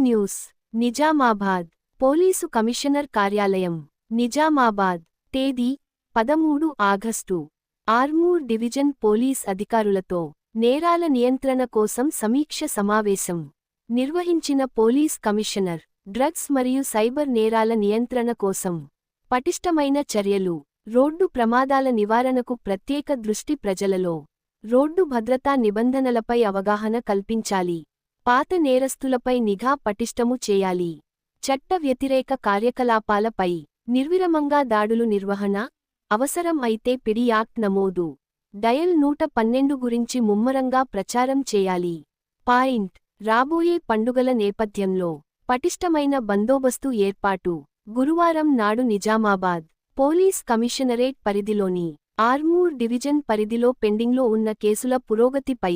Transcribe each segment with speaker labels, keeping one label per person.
Speaker 1: news Nizamabad police commissioner కార్యాలయం నిజామాబాద్ తేదీ 13 August Armoor division police అధికారులతో నేరాల నియంత్రణ కోసం సమీక్ష సమావేశం నిర్వహించిన పోలీస్ కమిషనర్ డ్రగ్స్ మరియు సైబర్ నేరాల నియంత్రణ కోసం పటిష్టమైన చర్యలు రోడ్డు ప్రమాదాల నివారణకు ప్రత్యేక దృష్టి ప్రజలలో రోడ్డు భద్రతా నిబంధనలపై అవగాహన కల్పించాలి పాత నేరస్తులపై నిఘా పటిష్టము చేయాలి చట్ట వ్యతిరేక కార్యకలాపాలపై నిర్విరమంగా దాడులు నిర్వహణ అవసరం అయితే పిడి యాక్ట్ నమోదు డయల్ 112 గురించి ముమ్మరంగా ప్రచారం చేయాలి పాయింట్ రాబోయే పండుగల నేపథ్యంలో పటిష్టమైన బందోబస్తు ఏర్పాటు గురువారం నాడు నిజామాబాద్ పోలీస్ కమిషనరేట్ పరిధిలోని ఆర్మూర్ డివిజన్ పరిధిలో పెండింగ్లో ఉన్న కేసుల పురోగతిపై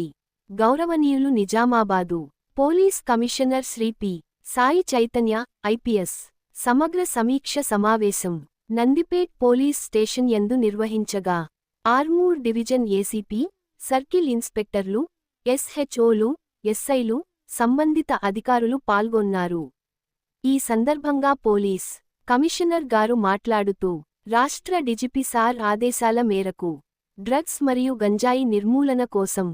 Speaker 1: గౌరవనీయులు Nizamabad police commissioner Shri P Sai Chaitanya IPS సమగ్ర సమీక్ష సమావేశం నందిపేట్ పోలీస్ స్టేషన్ యందు నిర్వహించగా ఆర్మూర్ డివిజన్ ఏసీపీ సర్కిల్ ఇన్స్పెక్టర్లు ఎస్హెచ్ఓలు ఎస్ఐలు సంబంధిత అధికారులు పాల్గొన్నారు ఈ సందర్భంగా పోలీస్ కమిషనర్ గారు మాట్లాడుతూ రాష్ట్ర డీజీపీ సార్ ఆదేశాల మేరకు డ్రగ్స్ మరియు గంజాయి నిర్మూలన కోసం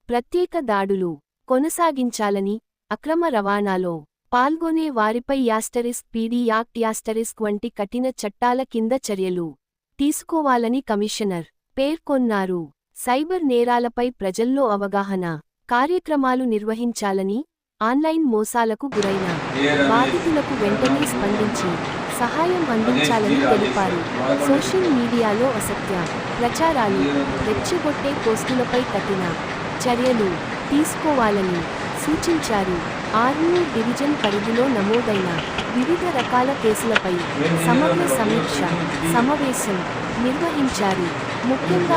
Speaker 1: ప్రత్యేక దాడులు కొనసాగించాలని అక్రమ రవాణాలో పాల్గొనే వారిపై పీడీ యాక్ట్ వంటి కఠిన చట్టాల కింద చర్యలు తీసుకోవాలని కమిషనర్ పేర్కొన్నారు సైబర్ నేరాలపై ప్రజల్లో అవగాహన కార్యక్రమాలు నిర్వహించాలని ఆన్లైన్ మోసాలకు గురైన బాధితులకు వెంటనే స్పందించి సహాయం అందించాలని తెలిపారు సోషల్ మీడియాలో అసత్య ప్రచారాలు రెచ్చగొట్టే పోస్టులపై కఠిన చర్యలు తీసుకోవాలని సూచించారు ఆర్మూర్ డివిజన్ పరిధిలో నమోదైన వివిధ రకాల కేసులపై సమగ్ర సమీక్ష సమావేశం నిర్వహించారు ముఖ్యంగా